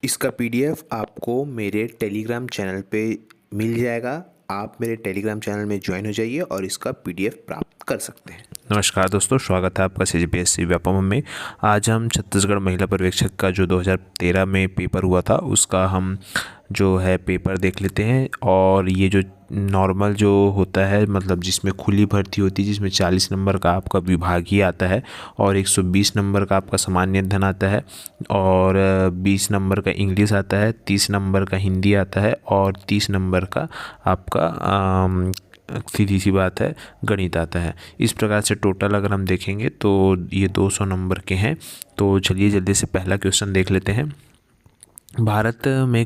इसका पीडीएफ आपको मेरे टेलीग्राम चैनल पे मिल जाएगा। आप मेरे टेलीग्राम चैनल में ज्वाइन हो जाइए और इसका पीडीएफ प्राप्त कर सकते हैं। नमस्कार दोस्तों, स्वागत है आपका सीजीपीएससी व्यापम में। आज हम छत्तीसगढ़ महिला पर्यवेक्षक का जो 2013 में पेपर हुआ था उसका हम जो है पेपर देख लेते हैं। और ये जो नॉर्मल जो होता है, मतलब जिसमें खुली भर्ती होती है, जिसमें 40 नंबर का आपका विभागीय आता है और 120 नंबर का आपका सामान्य अध्ययन आता है और 20 नंबर का इंग्लिश आता है, 30 नंबर का हिंदी आता है और 30 नंबर का आपका सीधी सी बात है गणित आता है। इस प्रकार से टोटल अगर हम देखेंगे तो ये 200 नंबर के हैं। तो चलिए जल्दी से पहला क्वेश्चन देख लेते हैं। भारत में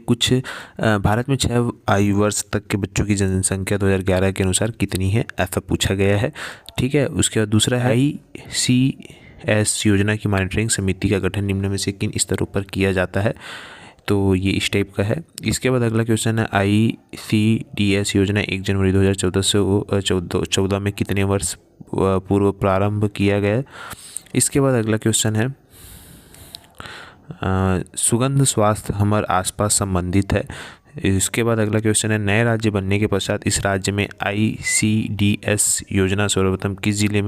6 आयु वर्ष तक के बच्चों की जनसंख्या 2011 के अनुसार कितनी है, ऐसा पूछा गया है। ठीक है। उसके बाद दूसरा है ICS योजना की मॉनिटरिंग समिति का गठन निम्न में से किन स्तरों पर किया जाता है। तो ये इस टाइप का है। इसके बाद अगला क्वेश्चन है ICDS योजना 1 जनवरी 2014 में कितने वर्ष पूर्व प्रारंभ किया गया। इसके बाद अगला क्वेश्चन है सुगंध स्वास्थ्य हमारे आसपास संबंधित है। इसके बाद अगला क्वेश्चन है नए राज्य बनने के पश्चात इस राज्य में ICDS योजना सर्वप्रथम किस जिले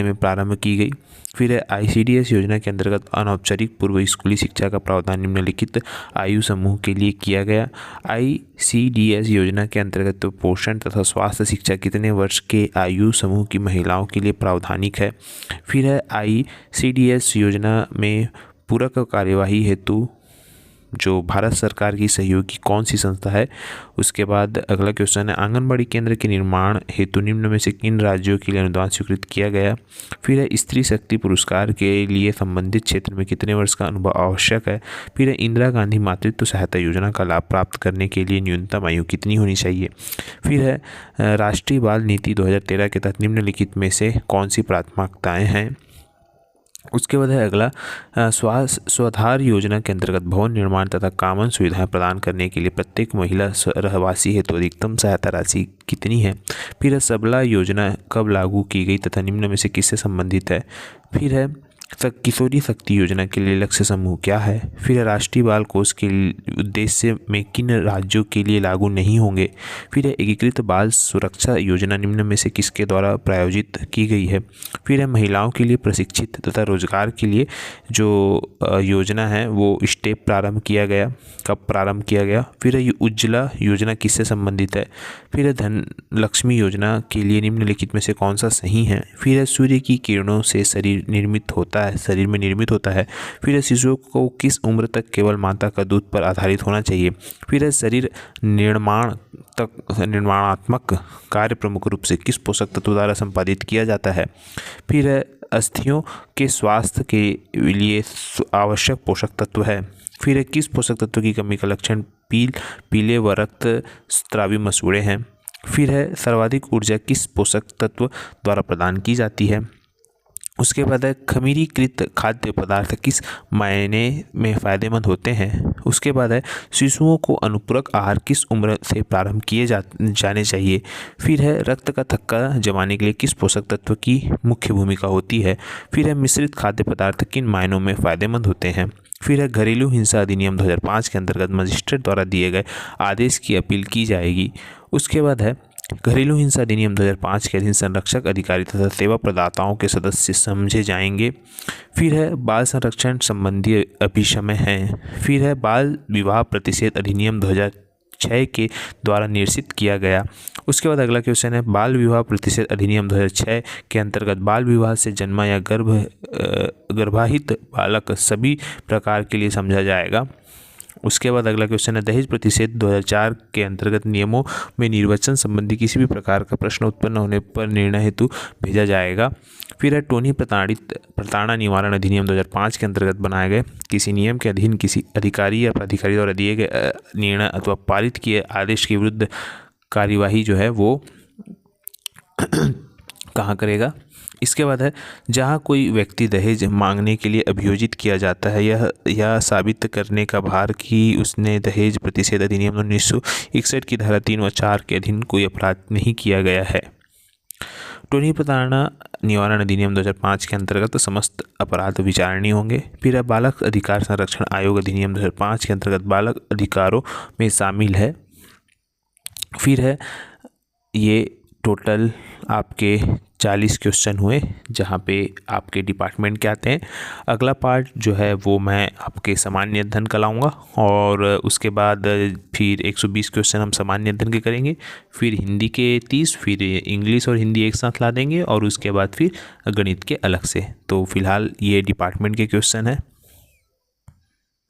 में प्रारंभ की गई। फिर है ICDS योजना के अंतर्गत अनौपचारिक पूर्व स्कूली शिक्षा का प्रावधान निम्नलिखित आयु समूह के लिए किया गया। ICDS योजना के अंतर्गत तो पोषण तथा स्वास्थ्य शिक्षा कितने वर्ष के आयु समूह की महिलाओं के लिए प्रावधानिक है। फिर है ICDS योजना में पूरक कार्यवाही हेतु जो भारत सरकार की सहयोगी कौन सी संस्था है। उसके बाद अगला क्वेश्चन है आंगनबाड़ी केंद्र के निर्माण हेतु निम्न में से किन राज्यों के लिए अनुदान स्वीकृत किया गया। फिर है स्त्री शक्ति पुरस्कार के लिए संबंधित क्षेत्र में कितने वर्ष का अनुभव आवश्यक है। फिर है इंदिरा गांधी मातृत्व सहायता योजना का लाभ प्राप्त करने के लिए न्यूनतम आयु कितनी होनी चाहिए। फिर है राष्ट्रीय बाल नीति 2013 के तहत निम्नलिखित में से कौन सी प्राथमिकताएँ हैं। उसके बाद है अगला स्वाधार योजना के अंतर्गत भवन निर्माण तथा कामन सुविधाएं प्रदान करने के लिए प्रत्येक महिला रहवासी हेतु अधिकतम सहायता राशि कितनी है। फिर है सबला योजना कब लागू की गई तथा निम्न में से किससे संबंधित है। फिर है किशोरी शक्ति योजना के लिए लक्ष्य समूह क्या है। फिर राष्ट्रीय बाल कोष के उद्देश्य में किन राज्यों के लिए लागू नहीं होंगे। फिर एकीकृत बाल सुरक्षा योजना निम्न में से किसके द्वारा प्रायोजित की गई है। फिर महिलाओं के लिए प्रशिक्षित तथा रोजगार के लिए जो योजना है वो स्टेप प्रारंभ किया गया, कब प्रारंभ किया गया। फिर उज्ज्वला योजना किससे संबंधित है। फिर धन लक्ष्मी योजना के लिए निम्नलिखित में से कौन सा सही है। फिर सूर्य की किरणों से शरीर में निर्मित होता है। फिर शिशुओं को किस उम्र तक केवल माता का दूध पर आधारित होना चाहिए। फिर शरीर निर्माणात्मक कार्य प्रमुख रूप से किस पोषक तत्व द्वारा संपादित किया जाता है। फिर अस्थियों के स्वास्थ्य के लिए आवश्यक पोषक तत्व है। फिर किस पोषक तत्व की कमी का लक्षण पीले व रक्त स्रावी मसूड़े हैं। फिर सर्वाधिक ऊर्जा किस पोषक तत्व द्वारा प्रदान की जाती है। उसके बाद खमीरीकृत खाद्य पदार्थ किस मायने में फ़ायदेमंद होते हैं। उसके बाद शिशुओं को अनुपूरक आहार किस उम्र से प्रारंभ किए जाने चाहिए। फिर रक्त का थक्का जमाने के लिए किस पोषक तत्व की मुख्य भूमिका होती है। फिर मिश्रित खाद्य पदार्थ किन मायनों में फ़ायदेमंद होते हैं। फिर घरेलू हिंसा अधिनियम 2005 के अंतर्गत मजिस्ट्रेट द्वारा दिए गए आदेश की अपील की जाएगी। उसके बाद घरेलू हिंसा अधिनियम 2005 के अधीन संरक्षक अधिकारी तथा सेवा प्रदाताओं के सदस्य समझे जाएंगे। फिर बाल संरक्षण संबंधी अभिसमय हैं। फिर बाल विवाह प्रतिषेध अधिनियम 2006 के द्वारा निर्देशित किया गया। उसके बाद अगला क्वेश्चन है बाल विवाह प्रतिषेध अधिनियम 2006 के अंतर्गत बाल विवाह से जन्मा या गर्भाहित बालक सभी प्रकार के लिए समझा जाएगा। उसके बाद अगला क्वेश्चन है दहेज प्रतिषेध 2004 के अंतर्गत नियमों में निर्वचन संबंधी किसी भी प्रकार का प्रश्न उत्पन्न होने पर निर्णय हेतु भेजा जाएगा। फिर टोनी प्रताड़ना निवारण अधिनियम 2005 के अंतर्गत बनाए गए किसी नियम के अधीन किसी अधिकारी या प्राधिकारी द्वारा दिए गए निर्णय अथवा पारित किए आदेश के विरुद्ध कार्यवाही जो है वो कहाँ करेगा। इसके बाद जहाँ कोई व्यक्ति दहेज मांगने के लिए अभियोजित किया जाता है यह साबित करने का भार कि उसने दहेज प्रतिषेध अधिनियम 1961 की धारा 3 व 4 के अधीन कोई अपराध नहीं किया गया है। टोनी प्रताड़ना निवारण अधिनियम 2005 के अंतर्गत समस्त अपराध विचारणीय होंगे। फिर है बालक अधिकार संरक्षण आयोग अधिनियम 2005 के अंतर्गत बालक अधिकारों में शामिल है। फिर है ये टोटल आपके 40 क्वेश्चन हुए जहाँ पे आपके डिपार्टमेंट के आते हैं। अगला पार्ट जो है वो मैं आपके सामान्य अध्ययन का लाऊंगा और उसके बाद फिर 120 क्वेश्चन हम सामान्य अध्ययन के करेंगे, फिर हिंदी के 30, फिर इंग्लिश और हिंदी एक साथ ला देंगे और उसके बाद फिर गणित के अलग से। तो फिलहाल ये डिपार्टमेंट के क्वेश्चन है।